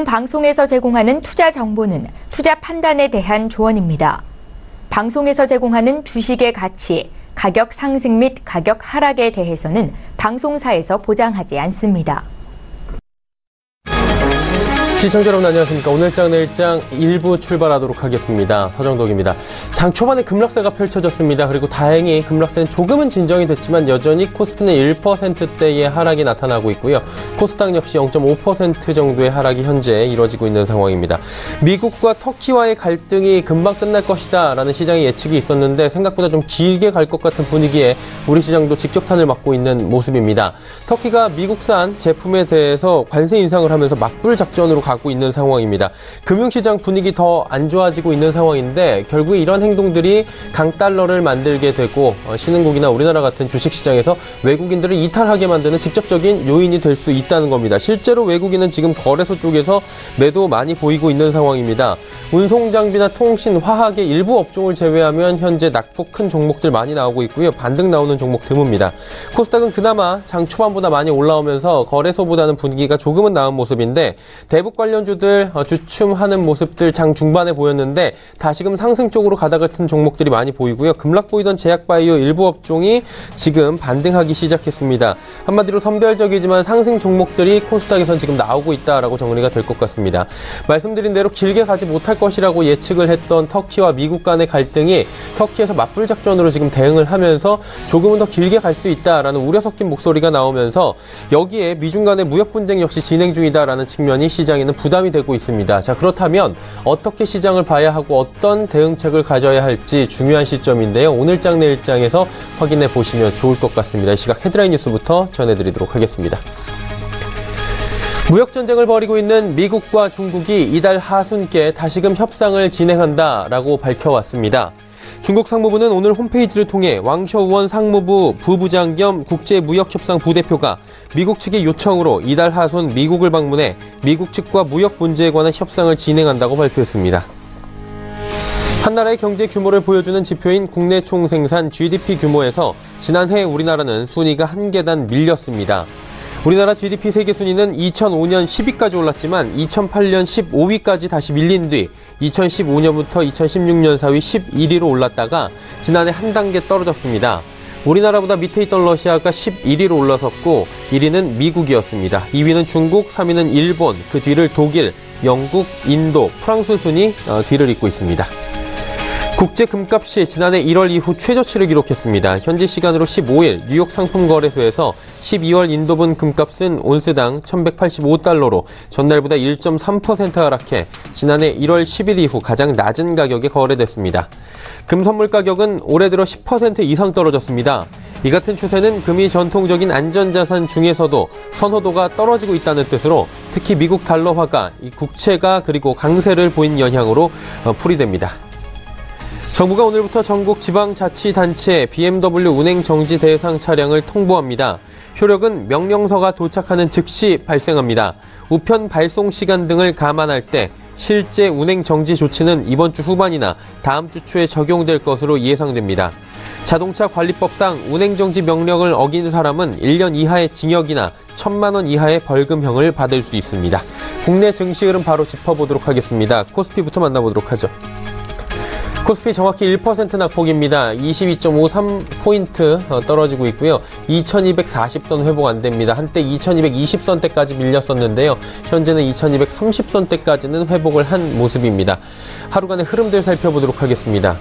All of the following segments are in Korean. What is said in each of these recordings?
방송에서 제공하는 투자 정보는 투자 판단에 대한 조언입니다. 방송에서 제공하는 주식의 가치, 가격 상승 및 가격 하락에 대해서는 방송사에서 보장하지 않습니다. 시청자 여러분 안녕하십니까. 오늘장 내일장 1부 출발하도록 하겠습니다. 서정덕입니다. 장 초반에 급락세가 펼쳐졌습니다. 그리고 다행히 급락세는 조금은 진정이 됐지만 여전히 코스피는 1%대의 하락이 나타나고 있고요. 코스닥 역시 0.5% 정도의 하락이 현재 이뤄지고 있는 상황입니다. 미국과 터키와의 갈등이 금방 끝날 것이다 라는 시장의 예측이 있었는데 생각보다 좀 길게 갈 것 같은 분위기에 우리 시장도 직격탄을 맞고 있는 모습입니다. 터키가 미국산 제품에 대해서 관세 인상을 하면서 맞불 작전으로 가고 있는 상황입니다. 금융시장 분위기 더 안 좋아지고 있는 상황인데 결국 이런 행동들이 강달러를 만들게 되고 신흥국이나 우리나라 같은 주식시장에서 외국인들을 이탈하게 만드는 직접적인 요인이 될 수 있다는 겁니다. 실제로 외국인은 지금 거래소 쪽에서 매도 많이 보이고 있는 상황입니다. 운송장비나 통신, 화학의 일부 업종을 제외하면 현재 낙폭 큰 종목들 많이 나오고 있고요. 반등 나오는 종목 드뭅니다. 코스닥은 그나마 장 초반보다 많이 올라오면서 거래소보다는 분위기가 조금은 나은 모습인데 대북 관련주들 주춤하는 모습들 장 중반에 보였는데 다시금 상승 쪽으로 가다 같은 종목들이 많이 보이고요. 급락 보이던 제약바이오 일부 업종이 지금 반등하기 시작했습니다. 한마디로 선별적이지만 상승 종목들이 코스닥에선 지금 나오고 있다라고 정리가 될 것 같습니다. 말씀드린 대로 길게 가지 못할 것이라고 예측을 했던 터키와 미국 간의 갈등이 터키에서 맞불 작전으로 지금 대응을 하면서 조금은 더 길게 갈 수 있다라는 우려 섞인 목소리가 나오면서 여기에 미중 간의 무역 분쟁 역시 진행 중이다라는 측면이 시장에는 부담이 되고 있습니다. 자, 그렇다면 어떻게 시장을 봐야 하고 어떤 대응책을 가져야 할지 중요한 시점인데요. 오늘장 내일장에서 확인해 보시면 좋을 것 같습니다. 이 시각 헤드라인 뉴스부터 전해드리도록 하겠습니다. 무역전쟁을 벌이고 있는 미국과 중국이 이달 하순께 다시금 협상을 진행한다라고 밝혀왔습니다. 중국 상무부는 오늘 홈페이지를 통해 왕셔우원 상무부 부부장 겸 국제무역협상 부대표가 미국 측의 요청으로 이달 하순 미국을 방문해 미국 측과 무역 문제에 관한 협상을 진행한다고 발표했습니다. 한 나라의 경제 규모를 보여주는 지표인 국내 총생산 GDP 규모에서 지난해 우리나라는 순위가 한 계단 밀렸습니다. 우리나라 GDP 세계 순위는 2005년 10위까지 올랐지만 2008년 15위까지 다시 밀린 뒤 2015년부터 2016년 사이 11위로 올랐다가 지난해 한 단계 떨어졌습니다. 우리나라보다 밑에 있던 러시아가 11위로 올라섰고 1위는 미국이었습니다. 2위는 중국, 3위는 일본, 그 뒤를 독일, 영국, 인도, 프랑스 순이 뒤를 잇고 있습니다. 국제 금값이 지난해 1월 이후 최저치를 기록했습니다. 현지 시간으로 15일 뉴욕 상품거래소에서 12월 인도분 금값은 온스당 1,185달러로 전날보다 1.3% 하락해 지난해 1월 10일 이후 가장 낮은 가격에 거래됐습니다. 금 선물 가격은 올해 들어 10% 이상 떨어졌습니다. 이 같은 추세는 금이 전통적인 안전자산 중에서도 선호도가 떨어지고 있다는 뜻으로 특히 미국 달러화가 이 국채가 그리고 강세를 보인 영향으로 풀이됩니다. 정부가 오늘부터 전국 지방자치단체 BMW 운행 정지 대상 차량을 통보합니다. 효력은 명령서가 도착하는 즉시 발생합니다. 우편 발송 시간 등을 감안할 때 실제 운행 정지 조치는 이번 주 후반이나 다음 주 초에 적용될 것으로 예상됩니다. 자동차 관리법상 운행 정지 명령을 어긴 사람은 1년 이하의 징역이나 1,000만 원 이하의 벌금형을 받을 수 있습니다. 국내 증시 흐름 바로 짚어보도록 하겠습니다. 코스피부터 만나보도록 하죠. 코스피 정확히 1% 낙폭입니다. 22.53포인트 떨어지고 있고요. 2240선 회복 안 됩니다. 한때 2220선대까지 밀렸었는데요. 현재는 2230선대까지는 회복을 한 모습입니다. 하루간의 흐름들 살펴보도록 하겠습니다.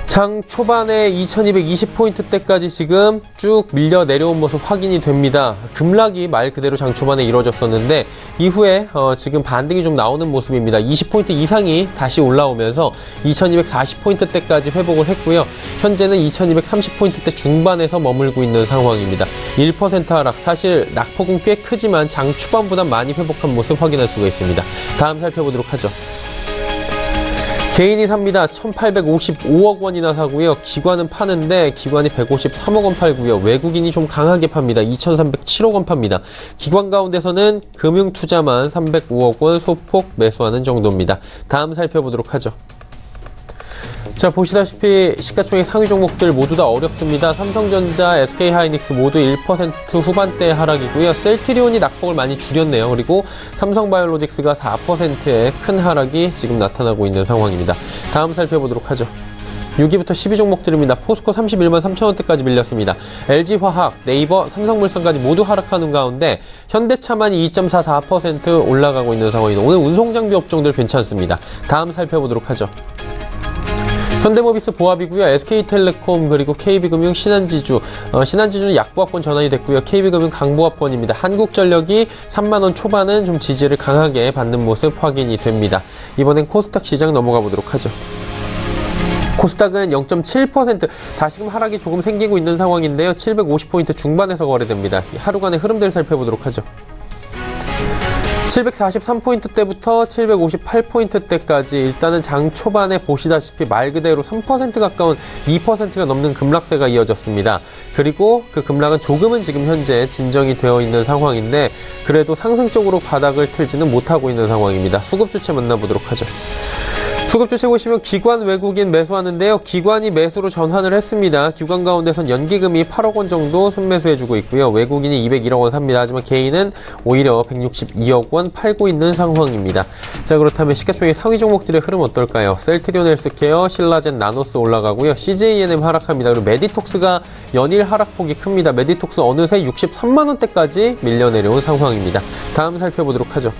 장 초반에 2220포인트대까지 지금 쭉 밀려 내려온 모습 확인이 됩니다. 급락이 말 그대로 장 초반에 이루어졌었는데 이후에 지금 반등이 좀 나오는 모습입니다. 20포인트 이상이 다시 올라오면서 2240포인트대까지 회복을 했고요. 현재는 2230포인트대 중반에서 머물고 있는 상황입니다. 1% 하락, 사실 낙폭은 꽤 크지만 장 초반보다 많이 회복한 모습 확인할 수가 있습니다. 다음 살펴보도록 하죠. 개인이 삽니다. 1,855억 원이나 사고요. 기관은 파는데 기관이 153억 원 팔고요. 외국인이 좀 강하게 팝니다. 2,307억 원 팝니다. 기관 가운데서는 금융투자만 305억 원 소폭 매수하는 정도입니다. 다음 살펴보도록 하죠. 자, 보시다시피 시가총액 상위 종목들 모두 다 어렵습니다. 삼성전자, SK하이닉스 모두 1% 후반대 하락이고요. 셀트리온이 낙폭을 많이 줄였네요. 그리고 삼성바이오로직스가 4%의 큰 하락이 지금 나타나고 있는 상황입니다. 다음 살펴보도록 하죠. 6위부터 10위 종목들입니다. 포스코 31만 3천원대까지 밀렸습니다. LG화학, 네이버, 삼성물산까지 모두 하락하는 가운데 현대차만이 2.44% 올라가고 있는 상황입니다. 오늘 운송장비 업종들 괜찮습니다. 다음 살펴보도록 하죠. 현대모비스 보합이고요. SK텔레콤 그리고 KB금융 신한지주. 신한지주는 약보합권 전환이 됐고요. KB금융 강보합권입니다. 한국전력이 3만원 초반은 좀 지지를 강하게 받는 모습 확인이 됩니다. 이번엔 코스닥 시장 넘어가 보도록 하죠. 코스닥은 0.7% 다시금 하락이 조금 생기고 있는 상황인데요. 750포인트 중반에서 거래됩니다. 하루간의 흐름들 살펴보도록 하죠. 743포인트대부터 758포인트대까지 일단은 장 초반에 보시다시피 말 그대로 3% 가까운 2%가 넘는 급락세가 이어졌습니다. 그리고 그 급락은 조금은 지금 현재 진정이 되어 있는 상황인데 그래도 상승 쪽으로 바닥을 틀지는 못하고 있는 상황입니다. 수급 주체 만나보도록 하죠. 수급 주체 보시면 기관 외국인 매수하는데요. 기관이 매수로 전환을 했습니다. 기관 가운데선 연기금이 8억 원 정도 순매수해주고 있고요. 외국인이 201억 원 삽니다. 하지만 개인은 오히려 162억 원 팔고 있는 상황입니다. 자, 그렇다면 시가총액 상위 종목들의 흐름 어떨까요? 셀트리온 헬스케어, 신라젠, 나노스 올라가고요. CJENM 하락합니다. 그리고 메디톡스가 연일 하락폭이 큽니다. 메디톡스 어느새 63만 원대까지 밀려 내려온 상황입니다. 다음 살펴보도록 하죠.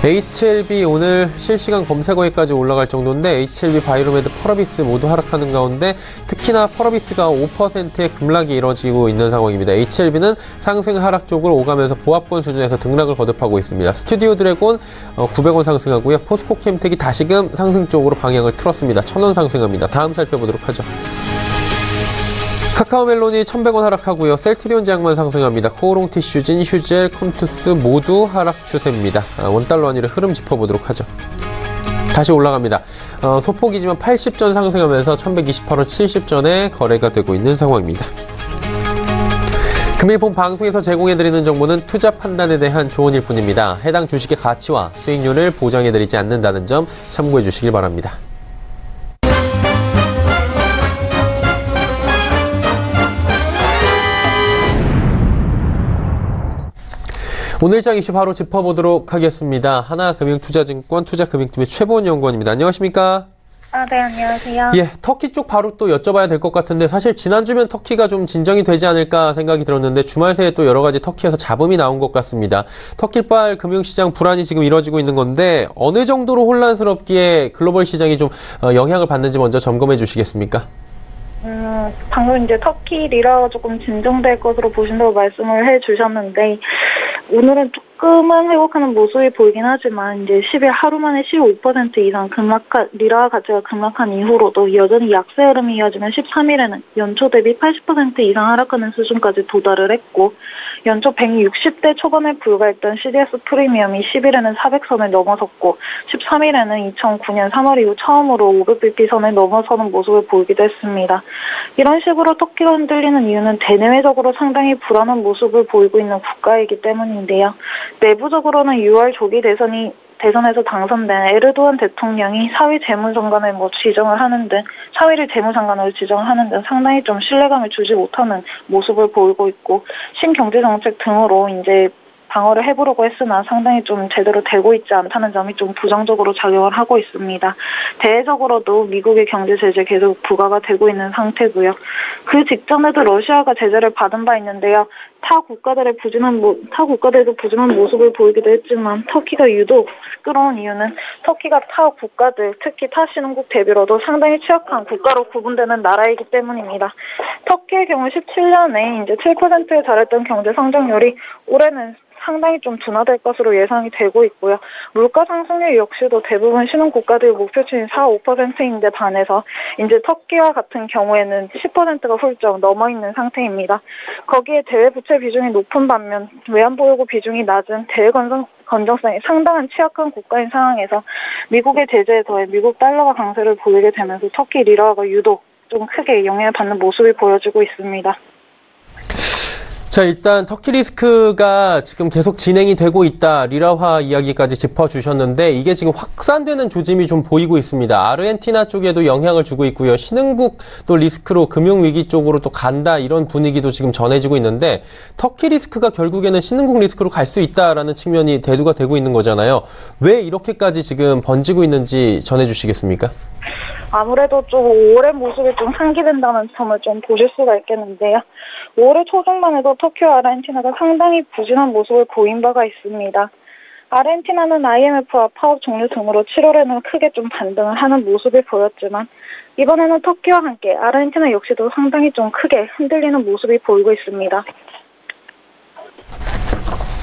HLB 오늘 실시간 검색어에까지 올라갈 정도인데 HLB, 바이로메드, 펄어비스 모두 하락하는 가운데 특히나 펄어비스가 5%의 급락이 이뤄지고 있는 상황입니다. HLB는 상승 하락 쪽을 오가면서 보합권 수준에서 등락을 거듭하고 있습니다. 스튜디오 드래곤 900원 상승하고요. 포스코 캠텍이 다시금 상승 쪽으로 방향을 틀었습니다. 1000원 상승합니다. 다음 살펴보도록 하죠. 카카오멜론이 1100원 하락하고요. 셀트리온 제약만 상승합니다. 코오롱 티슈진, 휴젤, 컴투스 모두 하락 추세입니다. 원달러 환율의 흐름 짚어보도록 하죠. 다시 올라갑니다. 소폭이지만 80전 상승하면서 1128원 70전에 거래가 되고 있는 상황입니다. 금일본 방송에서 제공해드리는 정보는 투자 판단에 대한 조언일 뿐입니다. 해당 주식의 가치와 수익률을 보장해드리지 않는다는 점 참고해 주시길 바랍니다. 오늘장 이슈 바로 짚어보도록 하겠습니다. 하나금융투자증권 투자금융팀의 최보은 연구원입니다. 안녕하십니까? 네, 안녕하세요. 예, 터키 쪽 바로 또 여쭤봐야 될 것 같은데 사실 지난주면 터키가 좀 진정이 되지 않을까 생각이 들었는데 주말 새에 또 여러 가지 터키에서 잡음이 나온 것 같습니다. 터키발 금융시장 불안이 지금 이뤄지고 있는 건데 어느 정도로 혼란스럽기에 글로벌 시장이 좀 영향을 받는지 먼저 점검해 주시겠습니까? 방금 이제 터키 리라가 조금 진정될 것으로 보신다고 말씀을 해주셨는데 오늘은 조금은 회복하는 모습이 보이긴 하지만 이제 10일 하루 만에 15% 이상 리라 가치가 급락한 이후로도 여전히 약세 흐름이 이어지면 13일에는 연초 대비 80% 이상 하락하는 수준까지 도달을 했고 연초 160대 초반에 불과했던 CDS 프리미엄이 10일에는 400선을 넘어섰고 13일에는 2009년 3월 이후 처음으로 500bp 선을 넘어서는 모습을 보이기도 했습니다. 이런 식으로 터키가 흔들리는 이유는 대내외적으로 상당히 불안한 모습을 보이고 있는 국가이기 때문인데요. 내부적으로는 6월 조기 대선에서 당선된 에르도안 대통령이 사위 재무장관을 지정을 하는 등 사위를 재무장관으로 지정을 하는 등 상당히 좀 신뢰감을 주지 못하는 모습을 보이고 있고 신경제정책 등으로 이제 방어를 해보려고 했으나 상당히 좀 제대로 되고 있지 않다는 점이 좀 부정적으로 작용을 하고 있습니다. 대외적으로도 미국의 경제 제재 계속 부과가 되고 있는 상태고요. 그 직전에도 러시아가 제재를 받은 바 있는데요. 타 국가들도 부진한 모습을 보이기도 했지만 터키가 유독 시끄러운 이유는 터키가 타 국가들, 특히 타 신흥국 대비로도 상당히 취약한 국가로 구분되는 나라이기 때문입니다. 터키의 경우 17년에 이제 7%에 달했던 경제 성장률이 올해는 상당히 좀 둔화될 것으로 예상이 되고 있고요. 물가 상승률 역시도 대부분 신흥 국가들의 목표치인 4-5%인데 반해서 이제 터키와 같은 경우에는 10%가 훌쩍 넘어 있는 상태입니다. 거기에 대외 부채 비중이 높은 반면 외환보유고 비중이 낮은 대외 건전성이 상당한 취약한 국가인 상황에서 미국의 제재에 더해 미국 달러가 강세를 보이게 되면서 터키 리라가 유독 좀 크게 영향을 받는 모습이 보여지고 있습니다. 자, 일단 터키 리스크가 지금 계속 진행이 되고 있다. 리라화 이야기까지 짚어주셨는데 이게 지금 확산되는 조짐이 좀 보이고 있습니다. 아르헨티나 쪽에도 영향을 주고 있고요. 신흥국 또 리스크로 금융위기 쪽으로 또 간다 이런 분위기도 지금 전해지고 있는데 터키 리스크가 결국에는 신흥국 리스크로 갈 수 있다라는 측면이 대두가 되고 있는 거잖아요. 왜 이렇게까지 지금 번지고 있는지 전해주시겠습니까? 아무래도 좀 올해 모습이 좀 상기된다는 점을 좀 보실 수가 있겠는데요. 올해 초중반 에도 터키와 아르헨티나가 상당히 부진한 모습을 보인 바가 있습니다. 아르헨티나는 IMF와 파업 종료 등으로 7월에는 크게 좀 반등을 하는 모습을 보였지만 이번에는 터키와 함께 아르헨티나 역시도 상당히 좀 크게 흔들리는 모습이 보이고 있습니다.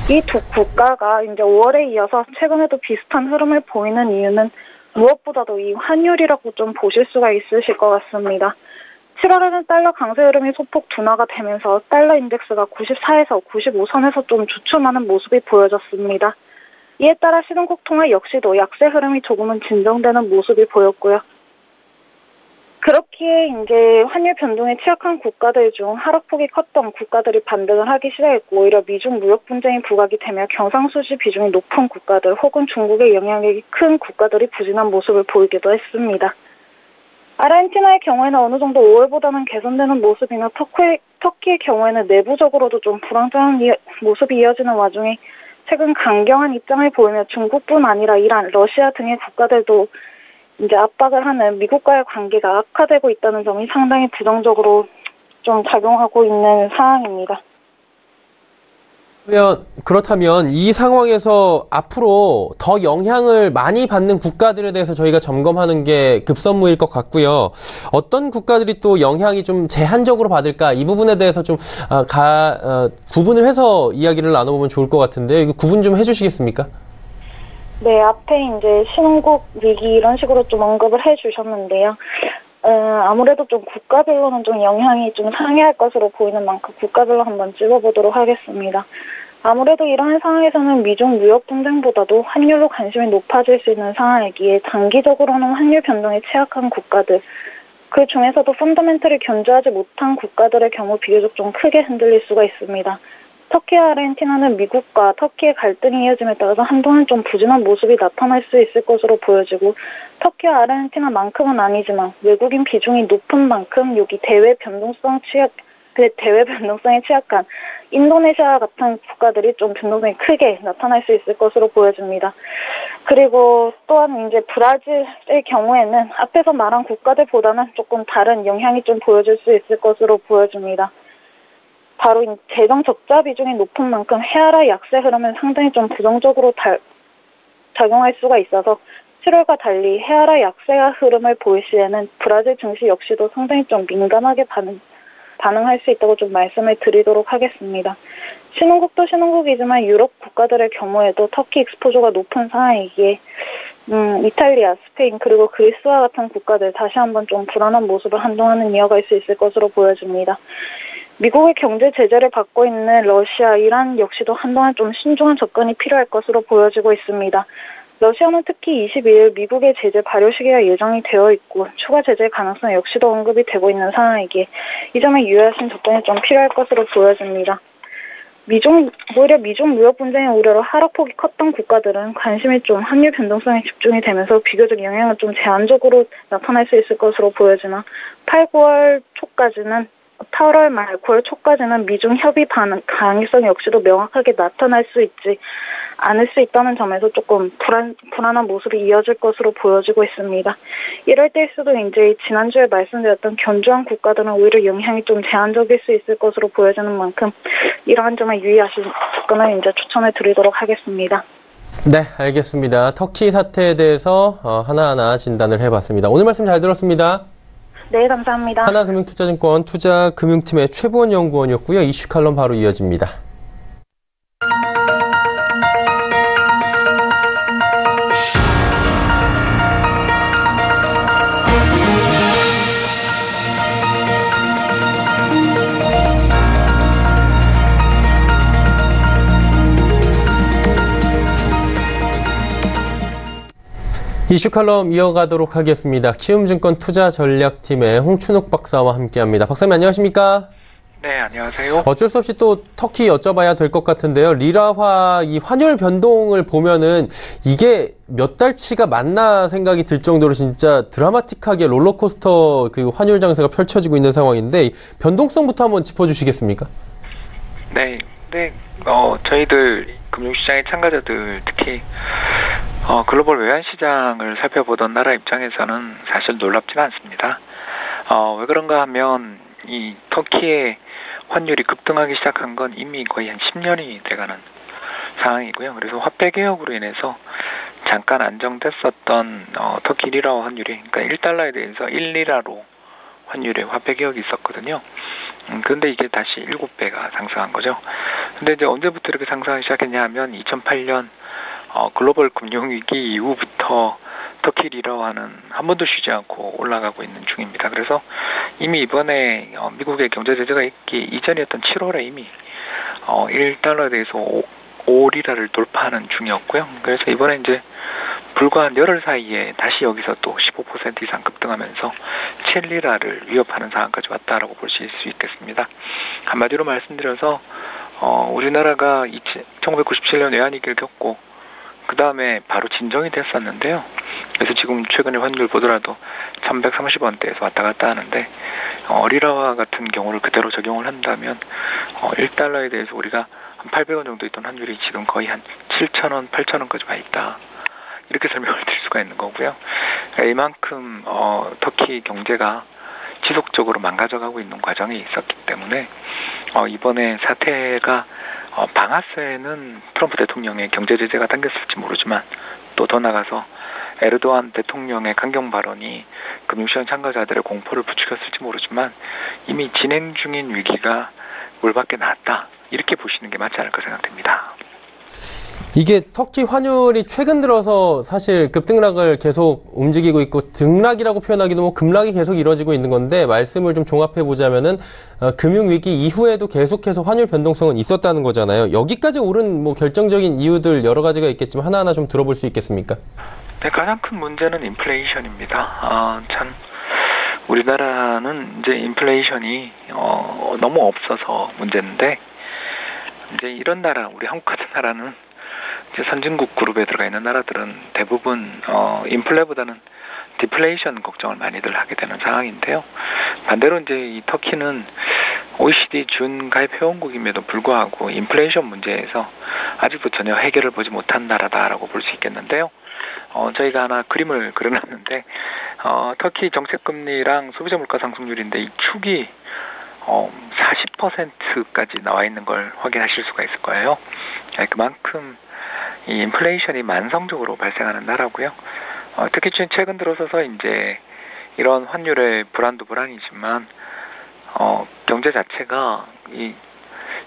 이 두 국가가 이제 5월에 이어서 최근에도 비슷한 흐름을 보이는 이유는 무엇보다도 이 환율이라고 좀 보실 수가 있으실 것 같습니다. 7월에는 달러 강세 흐름이 소폭 둔화가 되면서 달러 인덱스가 94에서 95선에서 좀 주춤하는 모습이 보여졌습니다. 이에 따라 신흥국 통화 역시도 약세 흐름이 조금은 진정되는 모습이 보였고요. 그렇기에 이제 환율 변동에 취약한 국가들 중 하락폭이 컸던 국가들이 반등을 하기 시작했고 오히려 미중 무역 분쟁이 부각이 되며 경상수지 비중이 높은 국가들 혹은 중국의 영향력이 큰 국가들이 부진한 모습을 보이기도 했습니다. 아르헨티나의 경우에는 어느 정도 5월보다는 개선되는 모습이나 터키의 경우에는 내부적으로도 좀 불안정한 모습이 이어지는 와중에 최근 강경한 입장을 보이며 중국뿐 아니라 이란, 러시아 등의 국가들도 이제 압박을 하는 미국과의 관계가 악화되고 있다는 점이 상당히 부정적으로 좀 작용하고 있는 상황입니다. 그렇다면 이 상황에서 앞으로 더 영향을 많이 받는 국가들에 대해서 저희가 점검하는 게 급선무일 것 같고요. 어떤 국가들이 또 영향이 좀 제한적으로 받을까? 이 부분에 대해서 좀 구분을 해서 이야기를 나눠보면 좋을 것 같은데 이거 구분 좀 해주시겠습니까? 네, 앞에 이제 신흥국 위기 이런 식으로 좀 언급을 해주셨는데요. 아무래도 좀 국가별로는 좀 영향이 좀 상회할 것으로 보이는 만큼 국가별로 한번 찝어보도록 하겠습니다. 아무래도 이러한 상황에서는 미중 무역 분쟁보다도 환율로 관심이 높아질 수 있는 상황이기에 장기적으로는 환율 변동에 취약한 국가들, 그 중에서도 펀더멘털이 견조하지 못한 국가들의 경우 비교적 좀 크게 흔들릴 수가 있습니다. 터키와 아르헨티나는 미국과 터키의 갈등이 이어짐에 따라서 한동안 좀 부진한 모습이 나타날 수 있을 것으로 보여지고 터키와 아르헨티나만큼은 아니지만 외국인 비중이 높은 만큼 여기 대외 변동성에 취약한 인도네시아 같은 국가들이 좀 변동성이 크게 나타날 수 있을 것으로 보여집니다. 그리고 또한 이제 브라질의 경우에는 앞에서 말한 국가들보다는 조금 다른 영향이 좀 보여질 수 있을 것으로 보여집니다. 바로 재정 적자 비중이 높은 만큼 헤아라 약세 흐름은 상당히 좀 부정적으로 작용할 수가 있어서 7월과 달리 헤아라 약세 흐름을 보일 시에는 브라질 증시 역시도 상당히 좀 민감하게 반응할 수 있다고 좀 말씀을 드리도록 하겠습니다. 신흥국도 신흥국이지만 유럽 국가들의 경우에도 터키 익스포저가 높은 상황이기에 이탈리아, 스페인 그리고 그리스와 같은 국가들 다시 한번 좀 불안한 모습을 한동안은 이어갈 수 있을 것으로 보여집니다. 미국의 경제 제재를 받고 있는 러시아, 이란 역시도 한동안 좀 신중한 접근이 필요할 것으로 보여지고 있습니다. 러시아는 특히 22일 미국의 제재 발효 시기가 예정이 되어 있고 추가 제재 가능성 역시도 언급이 되고 있는 상황이기에 이 점에 유의하신 접근이 좀 필요할 것으로 보여집니다. 오히려 미중 무역 분쟁의 우려로 하락폭이 컸던 국가들은 관심이 좀 환율 변동성에 집중이 되면서 비교적 영향은 좀 제한적으로 나타날 수 있을 것으로 보여지나 8월 말 9월 초까지는 미중 협의 가능성 역시도 명확하게 나타날 수 있지 않을 수 있다는 점에서 조금 불안한 모습이 이어질 것으로 보여지고 있습니다. 이럴 때일수도 이제 지난주에 말씀드렸던 견조한 국가들은 오히려 영향이 좀 제한적일 수 있을 것으로 보여지는 만큼 이러한 점에 유의하실 접근을 이제 추천을 드리도록 하겠습니다. 네, 알겠습니다. 터키 사태에 대해서 하나하나 진단을 해봤습니다. 오늘 말씀 잘 들었습니다. 네, 감사합니다. 하나금융투자증권 투자금융팀의 최부원 연구원이었고요. 이슈 칼럼 바로 이어집니다. 이슈 칼럼 이어가도록 하겠습니다. 키움증권 투자전략팀의 홍춘욱 박사와 함께합니다. 박사님 안녕하십니까? 네, 안녕하세요. 어쩔 수 없이 또 터키 여쭤봐야 될 것 같은데요. 리라화 이 환율 변동을 보면은 이게 몇 달치가 맞나 생각이 들 정도로 진짜 드라마틱하게 롤러코스터 그 환율 장세가 펼쳐지고 있는 상황인데 변동성부터 한번 짚어주시겠습니까? 네, 저희들 금융시장의 참가자들 특히 글로벌 외환시장을 살펴보던 나라 입장에서는 사실 놀랍지가 않습니다. 왜 그런가 하면 이 터키의 환율이 급등하기 시작한 건 이미 거의 한 10년이 돼가는 상황이고요. 그래서 화폐 개혁으로 인해서 잠깐 안정됐었던 터키 리라화 환율이, 그러니까 1달러에 대해서 1리라로 환율의 화폐 개혁이 있었거든요. 그런데 이게 다시 7배가 상승한 거죠. 근데 이제 언제부터 이렇게 상승하기 시작했냐 하면 2008년 글로벌 금융위기 이후부터 터키 리라화는 한 번도 쉬지 않고 올라가고 있는 중입니다. 그래서 이미 이번에 미국의 경제 제재가 있기 이전이었던 7월에 이미 1달러에 대해서 5리라를 돌파하는 중이었고요. 그래서 이번에 이제 불과 한 열흘 사이에 다시 여기서 또 15% 이상 급등하면서 7리라를 위협하는 상황까지 왔다라고 볼 수 있겠습니다. 한마디로 말씀드려서 우리나라가 1997년 외환위기를 겪고 그 다음에 바로 진정이 됐었는데요. 그래서 지금 최근에 환율 보더라도 1130원대에서 왔다 갔다 하는데 리라화 같은 경우를 그대로 적용을 한다면 1달러에 대해서 우리가 한 800원 정도 있던 환율이 지금 거의 한 7,000원, 8,000원까지 와 있다. 이렇게 설명을 드릴 수가 있는 거고요. 이만큼 터키 경제가 지속적으로 망가져가고 있는 과정이 있었기 때문에 이번에 사태가 방아쇠는 트럼프 대통령의 경제 제재가 당겼을지 모르지만 또 더 나가서 에르도안 대통령의 강경 발언이 금융시장 참가자들의 공포를 부추겼을지 모르지만 이미 진행 중인 위기가 물밖에 나왔다. 이렇게 보시는 게 맞지 않을까 생각됩니다. 이게 터키 환율이 최근 들어서 사실 급등락을 계속 움직이고 있고 등락이라고 표현하기도 뭐 급락이 계속 이뤄지고 있는 건데 말씀을 좀 종합해 보자면은 금융위기 이후에도 계속해서 환율 변동성은 있었다는 거잖아요. 여기까지 오른 뭐 결정적인 이유들 여러 가지가 있겠지만 하나하나 좀 들어볼 수 있겠습니까? 네, 가장 큰 문제는 인플레이션입니다. 참 우리나라는 이제 인플레이션이 너무 없어서 문제인데 이제 이런 나라, 우리 한국 같은 나라는 이제 선진국 그룹에 들어가 있는 나라들은 대부분 인플레보다는 디플레이션 걱정을 많이들 하게 되는 상황인데요. 반대로 이제 이 터키는 OECD 준가입 회원국임에도 불구하고 인플레이션 문제에서 아직도 전혀 해결을 보지 못한 나라다라고 볼 수 있겠는데요. 저희가 하나 그림을 그려놨는데 터키 정책금리랑 소비자 물가 상승률인데 이 축이 40%까지 나와 있는 걸 확인하실 수가 있을 거예요. 그만큼 이 인플레이션이 만성적으로 발생하는 나라고요. 특히 최근 들어서서 이제 이런 환율의 불안도 불안이지만 경제 자체가 이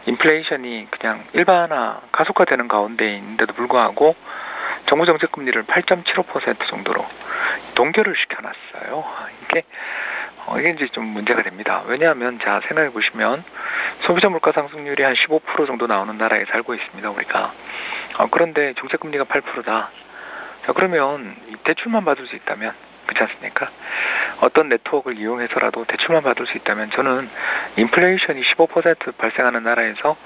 인플레이션이 그냥 일반화 가속화되는 가운데 있는데도 불구하고 정부 정책 금리를 8.75% 정도로 동결을 시켜놨어요. 이게 이제 좀 문제가 됩니다. 왜냐하면 자 생각해 보시면 소비자 물가 상승률이 한 15% 정도 나오는 나라에 살고 있습니다. 우리가 그런데 정책 금리가 8%다. 자 그러면 대출만 받을 수 있다면 그렇지 않습니까? 어떤 네트워크를 이용해서라도 대출만 받을 수 있다면 저는 인플레이션이 15% 발생하는 나라에서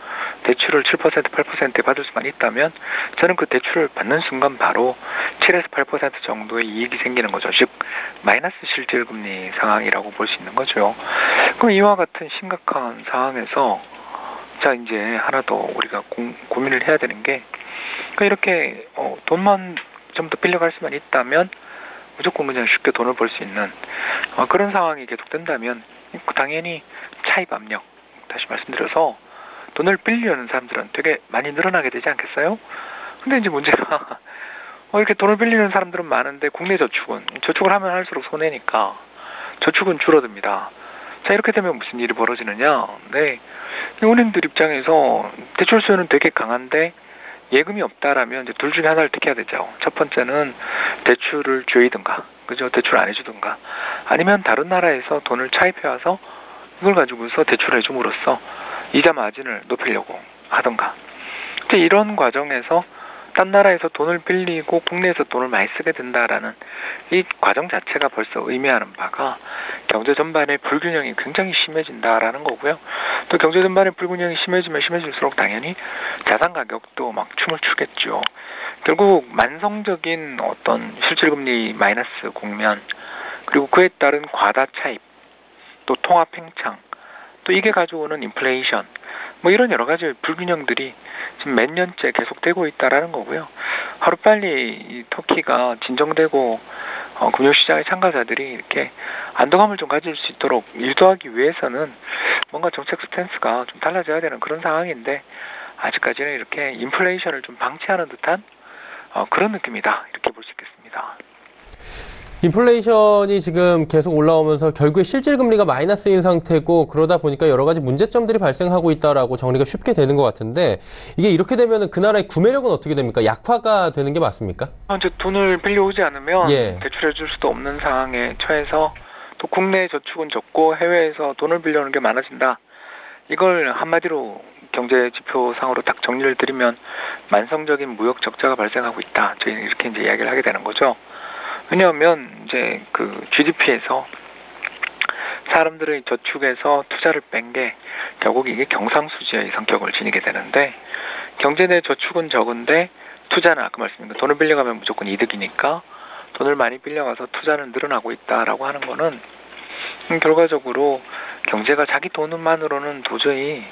대출을 7%, 8%에 받을 수만 있다면 저는 그 대출을 받는 순간 바로 7에서 8% 정도의 이익이 생기는 거죠. 즉 마이너스 실질금리 상황이라고 볼 수 있는 거죠. 그럼 이와 같은 심각한 상황에서 자 이제 하나 더 우리가 고민을 해야 되는 게 이렇게 돈만 좀 더 빌려갈 수만 있다면 무조건 그냥 쉽게 돈을 벌 수 있는 그런 상황이 계속된다면 당연히 차입 압력, 다시 말씀드려서 돈을 빌리려는 사람들은 되게 많이 늘어나게 되지 않겠어요? 근데 이제 문제가 이렇게 돈을 빌리는 사람들은 많은데 국내 저축을 하면 할수록 손해니까 저축은 줄어듭니다. 자 이렇게 되면 무슨 일이 벌어지느냐? 네, 은행들 입장에서 대출 수요는 되게 강한데 예금이 없다라면 이제 둘 중에 하나를 택해야 되죠. 첫 번째는 대출을 조이든가, 그죠? 대출 안 해주든가, 아니면 다른 나라에서 돈을 차입해 와서 이걸 가지고서 대출을 해줌으로써 이자 마진을 높이려고 하든가. 이제 이런 과정에서 딴 나라에서 돈을 빌리고 국내에서 돈을 많이 쓰게 된다라는 이 과정 자체가 벌써 의미하는 바가 경제 전반의 불균형이 굉장히 심해진다라는 거고요. 또 경제 전반의 불균형이 심해지면 심해질수록 당연히 자산 가격도 막 춤을 추겠죠. 결국 만성적인 어떤 실질금리 마이너스 국면, 그리고 그에 따른 과다 차입, 또 통화 팽창, 또 이게 가져오는 인플레이션, 뭐 이런 여러 가지 불균형들이 지금 몇 년째 계속되고 있다라는 거고요. 하루빨리 이 터키가 진정되고 금융시장의 참가자들이 이렇게 안도감을 좀 가질 수 있도록 유도하기 위해서는 뭔가 정책 스탠스가 좀 달라져야 되는 그런 상황인데, 아직까지는 이렇게 인플레이션을 좀 방치하는 듯한 그런 느낌이다, 이렇게 볼 수 있겠습니다. 인플레이션이 지금 계속 올라오면서 결국에 실질금리가 마이너스인 상태고, 그러다 보니까 여러 가지 문제점들이 발생하고 있다라고 정리가 쉽게 되는 것 같은데, 이게 이렇게 되면 그 나라의 구매력은 어떻게 됩니까? 약화가 되는 게 맞습니까? 이제 돈을 빌려오지 않으면 예. 대출해 줄 수도 없는 상황에 처해서, 또 국내 저축은 적고 해외에서 돈을 빌려오는 게 많아진다. 이걸 한마디로 경제 지표상으로 딱 정리를 드리면 만성적인 무역 적자가 발생하고 있다. 저희는 이렇게 이제 이야기를 하게 되는 거죠. 왜냐하면 이제 그 GDP에서 사람들의 저축에서 투자를 뺀 게 결국 이게 경상수지의 성격을 지니게 되는데, 경제 내 저축은 적은데 투자는 아까 말씀드린 거 돈을 빌려가면 무조건 이득이니까 돈을 많이 빌려가서 투자는 늘어나고 있다라고 하는 거는 결과적으로 경제가 자기 돈만으로는 도저히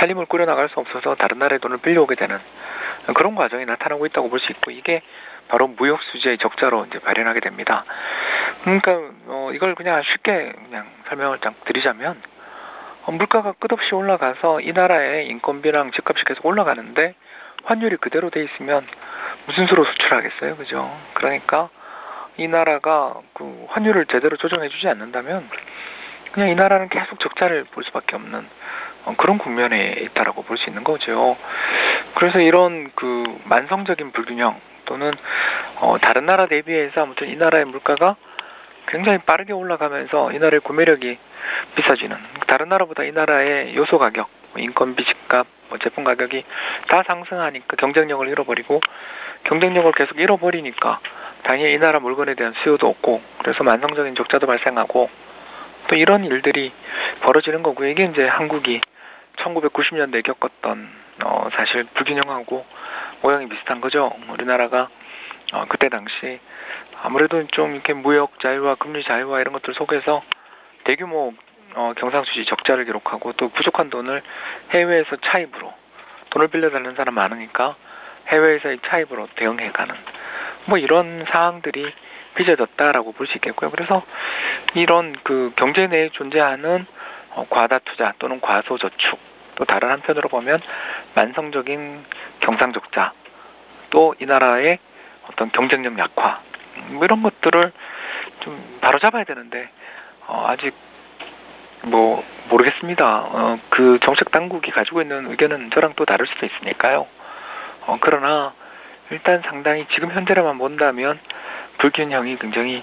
살림을 꾸려나갈 수 없어서 다른 나라의 돈을 빌려오게 되는 그런 과정이 나타나고 있다고 볼 수 있고, 이게 바로 무역 수지의 적자로 이제 발현하게 됩니다. 그러니까 이걸 그냥 쉽게 그냥 설명을 딱 드리자면, 물가가 끝없이 올라가서 이 나라의 인건비랑 집값이 계속 올라가는데 환율이 그대로 돼 있으면 무슨 수로 수출하겠어요, 그죠? 그러니까 이 나라가 그 환율을 제대로 조정해주지 않는다면 그냥 이 나라는 계속 적자를 볼 수밖에 없는 그런 국면에 있다라고 볼 수 있는 거죠. 그래서 이런 그 만성적인 불균형, 또는 다른 나라 대비해서 아무튼 이 나라의 물가가 굉장히 빠르게 올라가면서 이 나라의 구매력이 비싸지는, 다른 나라보다 이 나라의 요소 가격, 인건비, 집값, 제품 가격이 다 상승하니까 경쟁력을 잃어버리고, 경쟁력을 계속 잃어버리니까 당연히 이 나라 물건에 대한 수요도 없고, 그래서 만성적인 적자도 발생하고, 또 이런 일들이 벌어지는 거고요. 이게 이제 한국이 1990년대에 겪었던 사실 불균형하고 모양이 비슷한 거죠. 우리나라가 그때 당시 아무래도 좀 이렇게 무역 자유화, 금리 자유화 이런 것들 속에서 대규모 경상수지 적자를 기록하고, 또 부족한 돈을 해외에서 차입으로, 돈을 빌려달라는 사람 많으니까 해외에서의 차입으로 대응해가는 뭐 이런 상황들이 빚어졌다라고 볼 수 있겠고요. 그래서 이런 그 경제 내에 존재하는 과다 투자 또는 과소 저축, 또 다른 한편으로 보면 만성적인 경상 적자, 또 이 나라의 어떤 경쟁력 약화, 뭐 이런 것들을 좀 바로잡아야 되는데 아직 뭐 모르겠습니다. 그 정책 당국이 가지고 있는 의견은 저랑 또 다를 수도 있으니까요. 그러나 일단 상당히 지금 현재로만 본다면 불균형이 굉장히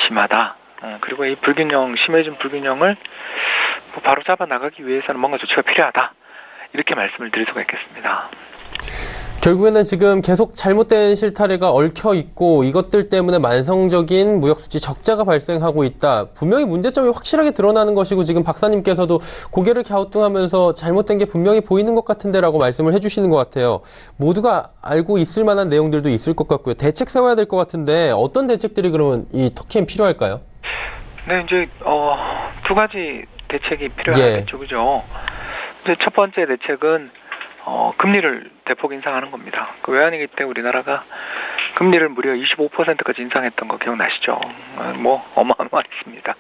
심하다. 그리고 이 심해진 불균형을 바로 잡아 나가기 위해서는 뭔가 조치가 필요하다. 이렇게 말씀을 드릴 수가 있겠습니다. 결국에는 지금 계속 잘못된 실타래가 얽혀 있고, 이것들 때문에 만성적인 무역수지 적자가 발생하고 있다. 분명히 문제점이 확실하게 드러나는 것이고, 지금 박사님께서도 고개를 갸우뚱하면서 잘못된 게 분명히 보이는 것 같은데라고 말씀을 해주시는 것 같아요. 모두가 알고 있을 만한 내용들도 있을 것 같고요. 대책 세워야 될 것 같은데 어떤 대책들이 그러면 이 터키엔 필요할까요? 네, 이제 두 가지 대책이 필요하겠죠, 그죠? 이제 첫 번째 대책은 금리를 대폭 인상하는 겁니다. 그 외환위기 때 우리나라가 금리를 무려 25%까지 인상했던 거 기억나시죠? 뭐 어마어마했습니다.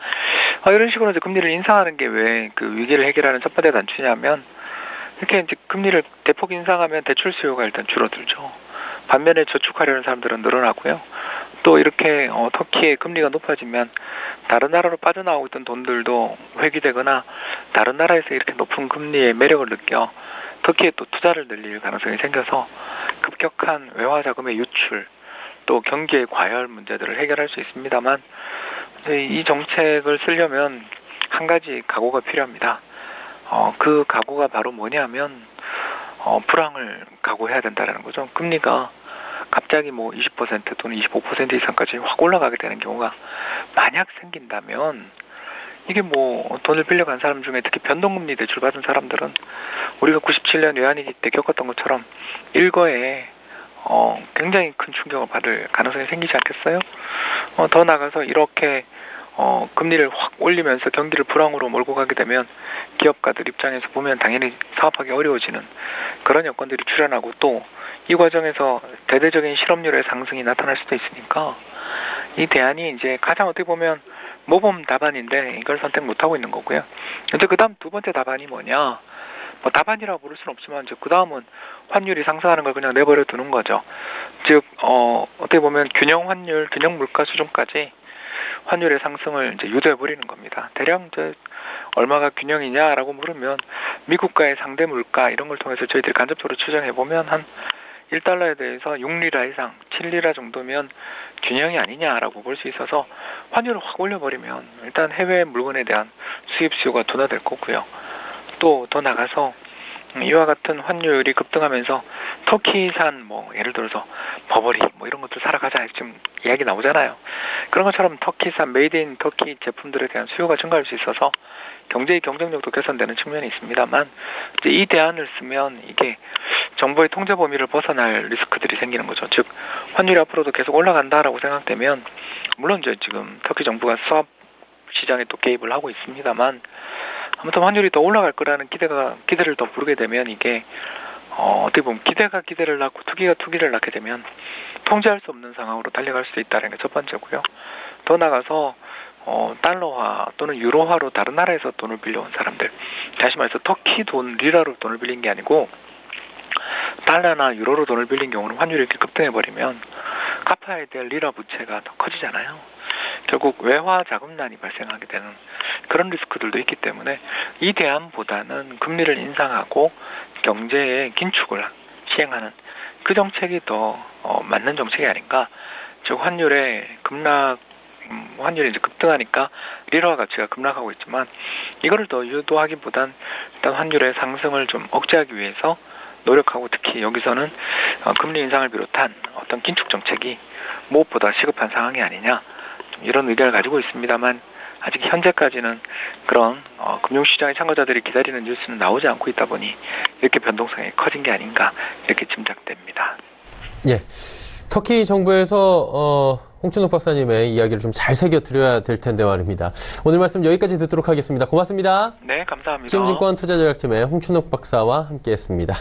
이런 식으로 이제 금리를 인상하는 게 왜 그 위기를 해결하는 첫 번째 단추냐면, 이렇게 이제 금리를 대폭 인상하면 대출 수요가 일단 줄어들죠. 반면에 저축하려는 사람들은 늘어나고요. 또 이렇게 터키의 금리가 높아지면 다른 나라로 빠져나오고 있던 돈들도 회귀되거나 다른 나라에서 이렇게 높은 금리의 매력을 느껴 터키에 또 투자를 늘릴 가능성이 생겨서 급격한 외화자금의 유출, 또 경기의 과열 문제들을 해결할 수 있습니다만, 이 정책을 쓰려면 한 가지 각오가 필요합니다. 그 각오가 바로 뭐냐면 불황을 각오해야 된다는 거죠. 금리가 갑자기 뭐 20% 또는 25% 이상까지 확 올라가게 되는 경우가 만약 생긴다면 이게 뭐 돈을 빌려간 사람 중에 특히 변동금리 대출 받은 사람들은 우리가 97년 외환위기 때 겪었던 것처럼 일거에 굉장히 큰 충격을 받을 가능성이 생기지 않겠어요? 더 나아가서 이렇게 금리를 확 올리면서 경기를 불황으로 몰고 가게 되면 기업가들 입장에서 보면 당연히 사업하기 어려워지는 그런 여건들이 출현하고 또 이 과정에서 대대적인 실업률의 상승이 나타날 수도 있으니까 이 대안이 이제 가장 어떻게 보면 모범 답안인데 이걸 선택 못하고 있는 거고요. 근데 그 다음 두 번째 답안이 뭐냐? 뭐 답안이라고 부를 수는 없지만 이제 그 다음은 환율이 상승하는 걸 그냥 내버려 두는 거죠. 즉 어떻게 보면 균형 환율, 균형 물가 수준까지 환율의 상승을 이제 유도해 버리는 겁니다. 대략 이제 얼마가 균형이냐라고 물으면 미국과의 상대 물가 이런 걸 통해서 저희들이 간접적으로 추정해 보면 한 1달러에 대해서 6리라 이상, 7리라 정도면 균형이 아니냐라고 볼 수 있어서 환율을 확 올려버리면 일단 해외 물건에 대한 수입 수요가 둔화될 거고요. 또 더 나가서 이와 같은 환율이 급등하면서 터키산 뭐 예를 들어서 버버리 뭐 이런 것들 사러 가자 지금 이야기 나오잖아요. 그런 것처럼 터키산 메이드 인 터키 제품들에 대한 수요가 증가할 수 있어서 경제의 경쟁력도 개선되는 측면이 있습니다만 이제 이 대안을 쓰면 이게 정부의 통제 범위를 벗어날 리스크들이 생기는 거죠. 즉 환율이 앞으로도 계속 올라간다라고 생각되면 물론 이제 지금 터키 정부가 수압 시장에 또 개입을 하고 있습니다만 아무튼 환율이 더 올라갈 거라는 기대를 더 부르게 되면 이게 어떻게 보면 기대가 기대를 낳고 투기가 투기를 낳게 되면 통제할 수 없는 상황으로 달려갈 수도 있다는 게 첫 번째고요. 더 나가서 달러화 또는 유로화로 다른 나라에서 돈을 빌려온 사람들, 다시 말해서 터키 돈, 리라로 돈을 빌린 게 아니고 달러나 유로로 돈을 빌린 경우는 환율이 이렇게 급등해버리면 갚아야 될 리라 부채가 더 커지잖아요. 결국 외화 자금난이 발생하게 되는 그런 리스크들도 있기 때문에 이 대안보다는 금리를 인상하고 경제의 긴축을 시행하는 그 정책이 더 맞는 정책이 아닌가. 즉 환율의 급락, 환율이 이제 급등하니까 리라 가치가 급락하고 있지만 이거를 더 유도하기보단 일단 환율의 상승을 좀 억제하기 위해서 노력하고 특히 여기서는 금리 인상을 비롯한 어떤 긴축 정책이 무엇보다 시급한 상황이 아니냐 이런 의견을 가지고 있습니다만 아직 현재까지는 그런 금융시장의 참가자들이 기다리는 뉴스는 나오지 않고 있다 보니 이렇게 변동성이 커진 게 아닌가 이렇게 짐작됩니다. 예, 터키 정부에서 홍춘욱 박사님의 이야기를 좀 잘 새겨드려야 될 텐데 말입니다. 오늘 말씀 여기까지 듣도록 하겠습니다. 고맙습니다. 네, 감사합니다. 키움증권 투자전략팀의 홍춘욱 박사와 함께했습니다.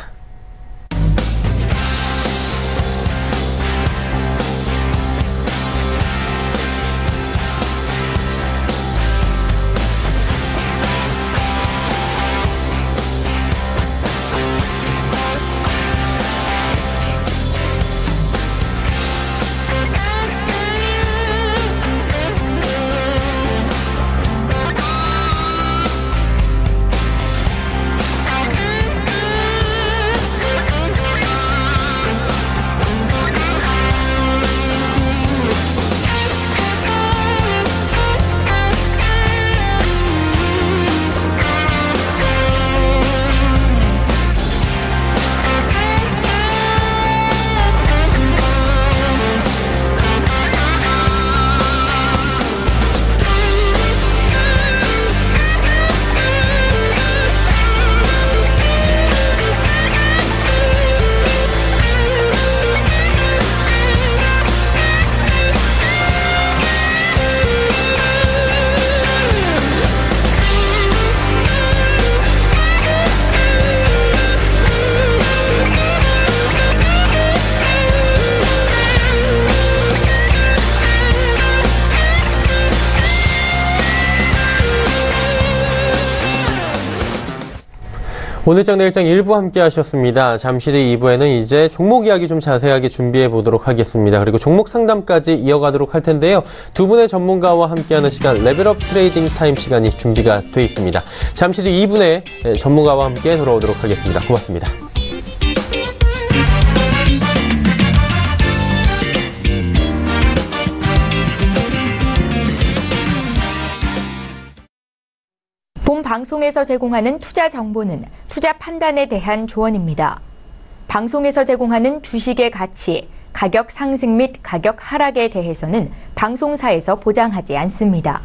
오늘장 내일장 1부 함께 하셨습니다. 잠시 뒤 2부에는 이제 종목 이야기 좀 자세하게 준비해 보도록 하겠습니다. 그리고 종목 상담까지 이어가도록 할 텐데요. 두 분의 전문가와 함께하는 시간 레벨업 트레이딩 타임 시간이 준비가 돼 있습니다. 잠시 뒤 2분에 전문가와 함께 돌아오도록 하겠습니다. 고맙습니다. 본 방송에서 제공하는 투자 정보는 투자 판단에 대한 조언입니다. 방송에서 제공하는 주식의 가치, 가격 상승 및 가격 하락에 대해서는 방송사에서 보장하지 않습니다.